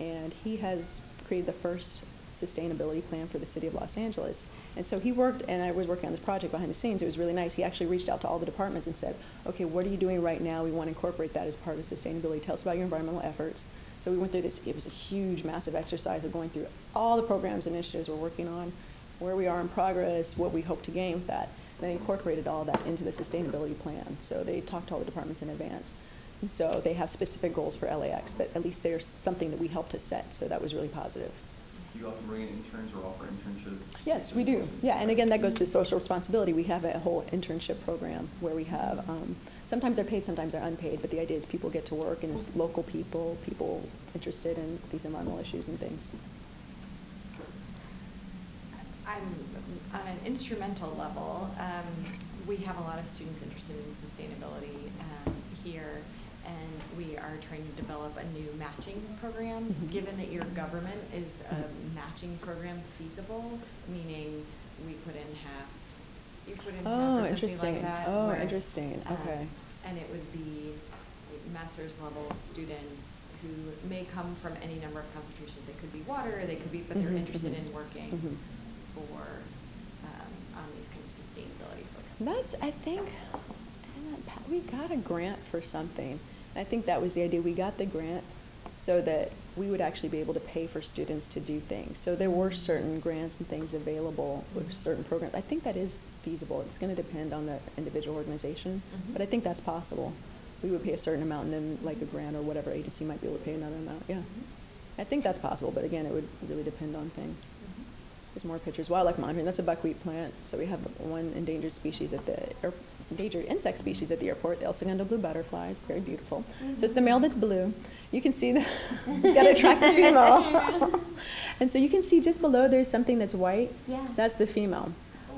And he has created the first sustainability plan for the city of Los Angeles. And so he worked, and I was working on this project behind the scenes. It was really nice. He actually reached out to all the departments and said, okay, what are you doing right now? We want to incorporate that as part of sustainability. Tell us about your environmental efforts. So we went through this. It was a huge, massive exercise of going through all the programs and initiatives we're working on, where we are in progress, what we hope to gain with that. And they incorporated all that into the sustainability plan. So they talked to all the departments in advance. And so they have specific goals for LAX, but at least there's something that we helped to set. So that was really positive. Do you often bring in interns or offer internships? Yes, we do. Yeah, and again, that goes to social responsibility. We have a whole internship program where we have, sometimes they're paid, sometimes they're unpaid, but the idea is people get to work, and it's local people interested in these environmental issues and things. On an instrumental level, we have a lot of students interested in sustainability here, and we are trying to develop a new matching program. Given that your government is a matching program feasible, meaning we put in half, you put in half or something like that. Oh, interesting. Okay. And it would be master's level students who may come from any number of concentrations. They could be water, they could be, but they're interested in working for on these kind of sustainability programs. That's, I think, we got a grant for something. I think that was the idea. We got the grant so that we would actually be able to pay for students to do things. So there were certain grants and things available with certain programs. I think that is feasible. It's going to depend on the individual organization, but I think that's possible. We would pay a certain amount, and then like a grant or whatever agency might be able to pay another amount. Yeah, I think that's possible, but again, it would really depend on things. There's more pictures. Wildlife monitoring, that's a buckwheat plant. So we have one endangered species at the endangered insect species at the airport, the El Segundo blue butterfly. It's very beautiful. So it's the male that's blue. You can see that it's got to attract the female. And so you can see just below there's something that's white. Yeah. That's the female.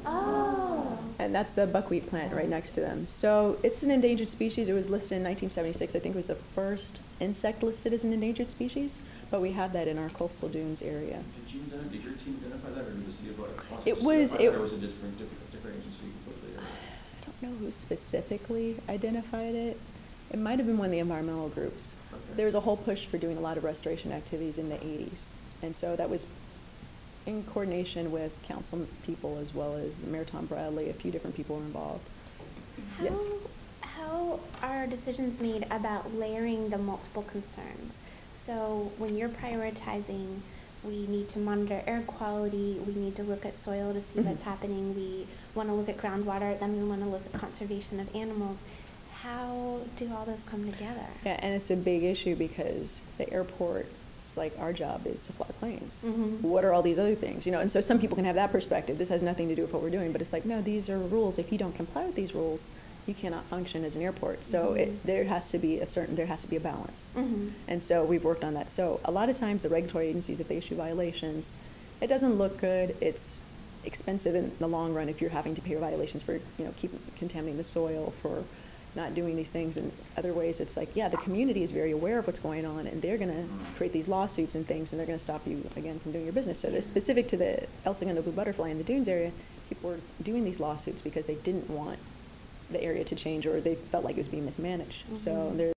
Oh. And that's the buckwheat plant right next to them. So it's an endangered species. It was listed in 1976. I think it was the first insect listed as an endangered species. But we have that in our coastal dunes area. Did your team identify that, or did the city of Blyther? It was. Or was it a different agency completely? I don't know who specifically identified it. It might have been one of the environmental groups. Okay. There was a whole push for doing a lot of restoration activities in the 80s. And so that was in coordination with council people as well as Mayor Tom Bradley. A few different people were involved. Yes? How are decisions made about layering the multiple concerns? So when you're prioritizing, we need to monitor air quality, we need to look at soil to see what's happening, we want to look at groundwater, then we want to look at conservation of animals. How do all those come together? Yeah, and it's a big issue because the airport, it's like our job is to fly planes. What are all these other things? You know, and so some people can have that perspective. This has nothing to do with what we're doing, but it's like, no, these are rules. If you don't comply with these rules, you cannot function as an airport. So there has to be a balance. And so we've worked on that. So a lot of times the regulatory agencies, if they issue violations, it doesn't look good. It's expensive in the long run if you're having to pay violations for, keep contaminating the soil, for not doing these things. In other ways, it's like, yeah, the community is very aware of what's going on, and they're going to create these lawsuits and things, and they're going to stop you, again, from doing your business. So specific to the El Segundo blue butterfly in the dunes area, people were doing these lawsuits because they didn't want the area to change, or they felt like it was being mismanaged. So I'm going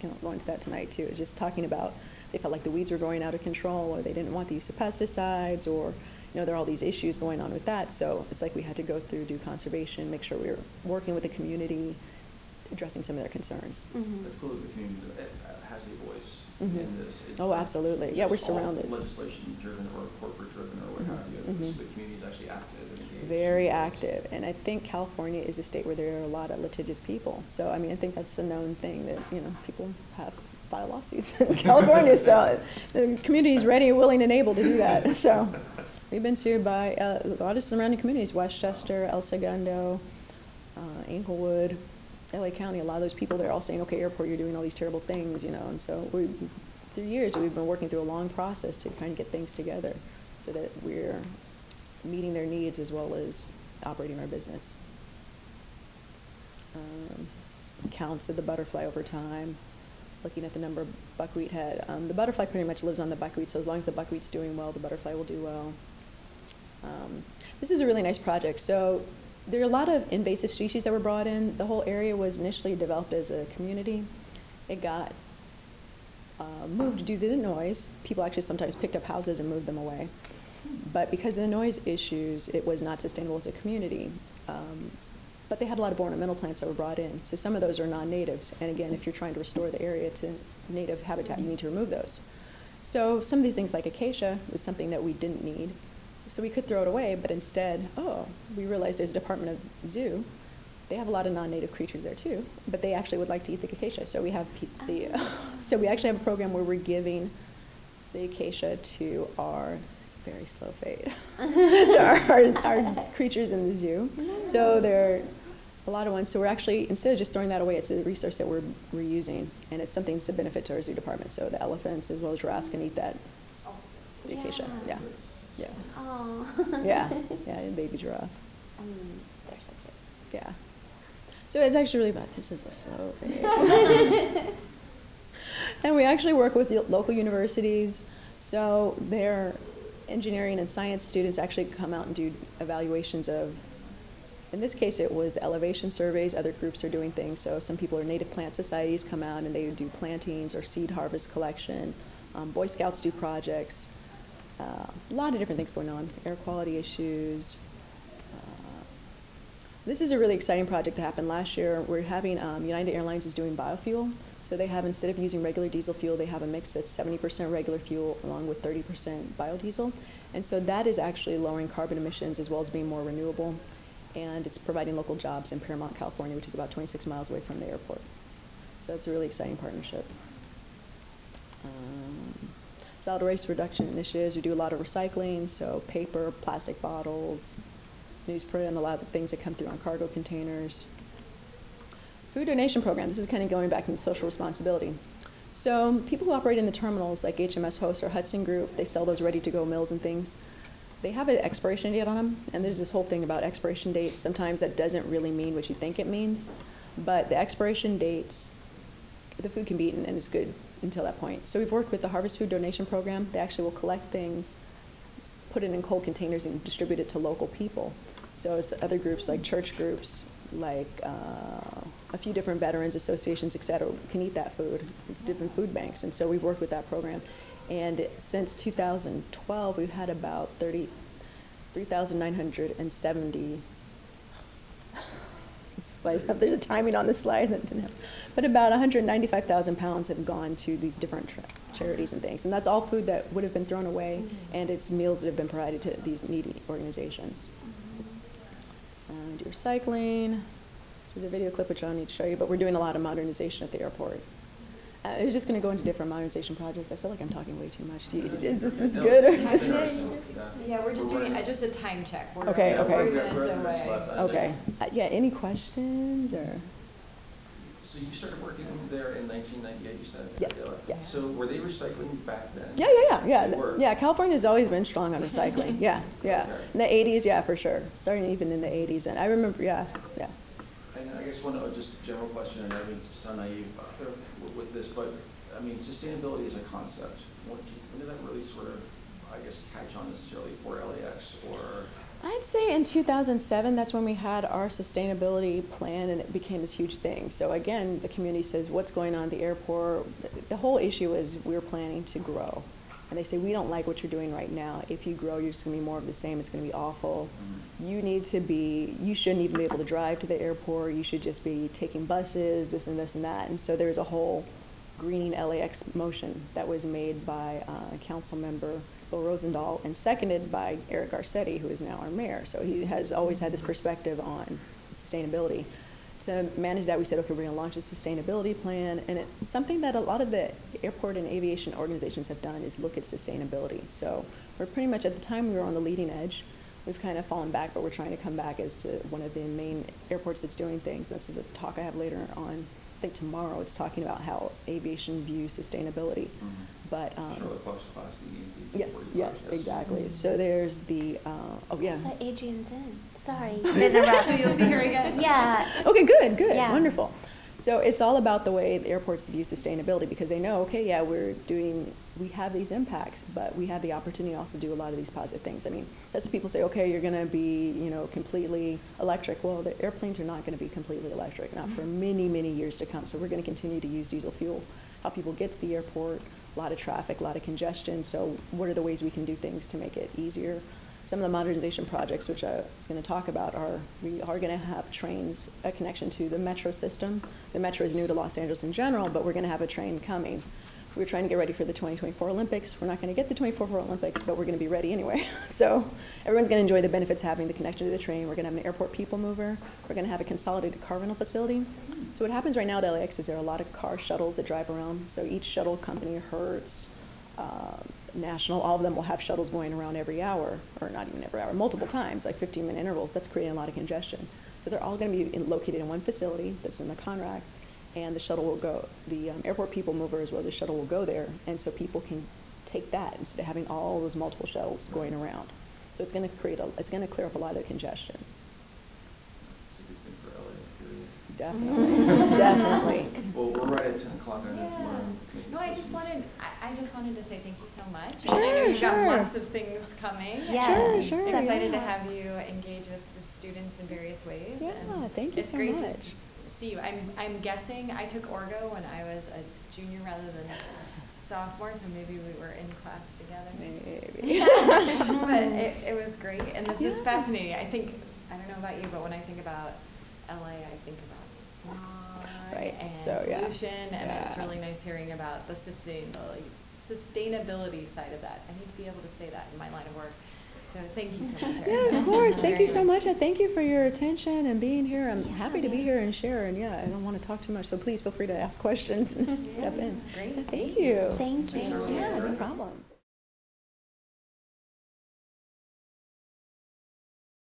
to go into that tonight too. It's just talking about they felt like the weeds were growing out of control, or they didn't want the use of pesticides, or there are all these issues going on with that. So it's like we had to go through, do conservation, make sure we were working with the community, addressing some of their concerns. That's cool that the community has a voice in this. It's Absolutely. Yeah, we're surrounded. Legislation driven or corporate driven or what have you. The community is actually active and engaged. Very active. And I think California is a state where there are a lot of litigious people. So, I mean, I think that's a known thing that, people have file lawsuits in California. So the community is ready, willing, and able to do that. So we've been sued by a lot of surrounding communities, Westchester, El Segundo, Inglewood, LA County. A lot of those people, they're all saying, okay, airport, you're doing all these terrible things, and so through years we've been working through a long process to kind of get things together so that we're meeting their needs as well as operating our business. Counts of the butterfly over time, looking at the number of buckwheat head. The butterfly pretty much lives on the buckwheat, so as long as the buckwheat's doing well, the butterfly will do well. This is a really nice project. So there are a lot of invasive species that were brought in. The whole area was initially developed as a community. It got moved due to the noise. People actually sometimes picked up houses and moved them away. But because of the noise issues, it was not sustainable as a community. But they had a lot of ornamental plants that were brought in. So some of those are non-natives. And again, if you're trying to restore the area to native habitat, you need to remove those. So some of these things like acacia was something that we didn't need. So we could throw it away, but instead, we realized there's a Department of Zoo. They have a lot of non-native creatures there too, but they actually would like to eat the acacia. So we have so we actually have a program where we're giving the acacia to our very slow fade to our creatures in the zoo. So there are a lot of ones. So we're actually, instead of just throwing that away, it's a resource that we're reusing, and it's something that's a benefit to our zoo department. So the elephants as well as giraffes can eat that, the acacia. Yeah. Yeah. Oh. Yeah, a baby giraffe. They're so cute. Yeah. So it's actually really bad. This is a slow fade. And we actually work with the local universities. So their engineering and science students actually come out and do evaluations of, in this case it was the elevation surveys. Other groups are doing things. So some people are native plant societies come out and they do plantings or seed harvest collection. Boy Scouts do projects. A lot of different things going on, air quality issues. This is a really exciting project that happened last year. We're having, United Airlines is doing biofuel. So they have, instead of using regular diesel fuel, they have a mix that's 70% regular fuel along with 30% biodiesel. And so that is actually lowering carbon emissions as well as being more renewable. And it's providing local jobs in Paramount, California, which is about 26 miles away from the airport. So that's a really exciting partnership. Solid waste reduction initiatives. We do a lot of recycling, so paper, plastic bottles, newsprint, a lot of the things that come through on cargo containers. Food donation program. This is kind of going back into social responsibility. So people who operate in the terminals, like HMS Host or Hudson Group, they sell those ready-to-go meals and things. They have an expiration date on them, and there's this whole thing about expiration dates. Sometimes that doesn't really mean what you think it means, but the expiration dates, the food can be eaten and it's good until that point. So we've worked with the Harvest Food Donation Program. They actually will collect things, put it in cold containers, and distribute it to local people. So it's other groups like church groups, like a few different veterans associations, et cetera, can eat that food, different food banks. And so we've worked with that program. And since 2012, we've had about 3,970 slides. There's a timing on the slide that didn't have, but about 195,000 pounds have gone to these different charities and things. And that's all food that would have been thrown away, and it's meals that have been provided to these needy organizations. And recycling. There's a video clip which I'll need to show you, but we're doing a lot of modernization at the airport. I was just going to go into different modernization projects. I feel like I'm talking way too much. Is this good or is this? Yeah, we're just doing just a time check. We're Okay. Okay. Yeah. Any questions or? So you started working there in 1998, you said? Yes. Yeah. So were they recycling back then? Yeah. They were. Yeah. California's always been strong on recycling. Yeah. Okay. In the 80s, yeah, for sure. Starting even in the 80s, and I remember, yeah. And I guess one just general question, and I mean, to sound naive with this, but I mean, sustainability as a concept. When did that really sort of, I guess, catch on necessarily for LAX or? I'd say in 2007, that's when we had our sustainability plan, and it became this huge thing. So again, the community says, what's going on at the airport? The whole issue is we're planning to grow. And they say, we don't like what you're doing right now. If you grow, you're just going to be more of the same. It's going to be awful. You shouldn't even be able to drive to the airport. You should just be taking buses, this and this and that. And so there's a whole greening LAX motion that was made by council member Bill Rosendahl and seconded by Eric Garcetti, who is now our mayor. So he has always had this perspective on sustainability. To manage that, we said, okay, we're going to launch a sustainability plan, and it's something that a lot of the airport and aviation organizations have done is look at sustainability. So we're pretty much, at the time, we were on the leading edge. We've kind of fallen back, but we're trying to come back as to one of the main airports that's doing things. This is a talk I have later on, I think tomorrow. It's talking about how aviation views sustainability. But yes, exactly. So there's the That's what Adrian's in. Sorry. So you'll see her again? Yeah. Okay, good, Yeah. wonderful. So it's all about the way the airports view sustainability, because they know, okay, yeah, we have these impacts, but we have the opportunity to also do a lot of these positive things. I mean, that's people say, okay, you're going to be, completely electric. Well, the airplanes are not going to be completely electric, not for many, many years to come. So we're going to continue to use diesel fuel. How people get to the airport, a lot of traffic, a lot of congestion. So what are the ways we can do things to make it easier? Some of the modernization projects, which I was going to talk about, we are going to have trains, a connection to the metro system. The metro is new to Los Angeles in general, but we're going to have a train coming. We're trying to get ready for the 2024 Olympics. We're not going to get the 2024 Olympics, but we're going to be ready anyway. So everyone's going to enjoy the benefits of having the connection to the train. We're going to have an airport people mover. We're going to have a consolidated car rental facility. So what happens right now at LAX is there are a lot of car shuttles that drive around. So each shuttle company, Hertz, National, all of them will have shuttles going around every hour, or not even every hour, multiple times, like 15-minute intervals. That's creating a lot of congestion. So they're all going to be located in one facility that's in the Conrack, and the shuttle will go, the airport people mover as well, the shuttle will go there, and so people can take that instead of having all those multiple shuttles going around. So it's going to clear up a lot of congestion. Definitely, definitely. Well, we're right at 10 o'clock. I know tomorrow. No, I just wanted to say thank you so much. Sure, I know you've got sure. lots of things coming. Yeah. Sure. Excited to have you engage with the students in various ways. Yeah, and thank you so It's great much. to see you. I'm guessing I took Orgo when I was a junior rather than a sophomore, so maybe we were in class together. Maybe. But it was great, and this is Yeah. fascinating. I don't know about you, but when I think about LA, I think about smog Right, and so, yeah. pollution, and it's Yeah. really nice hearing about the sustainability side of that. I need to be able to say that in my line of work. So thank you so much, Erica. Yeah, of course. Thank you so Very much. And thank you for your attention and being here. I'm happy to be here and share. And yeah, I don't want to talk too much, so please feel free to ask questions and step in. Great. Thank you. Thank you. Yeah, no problem.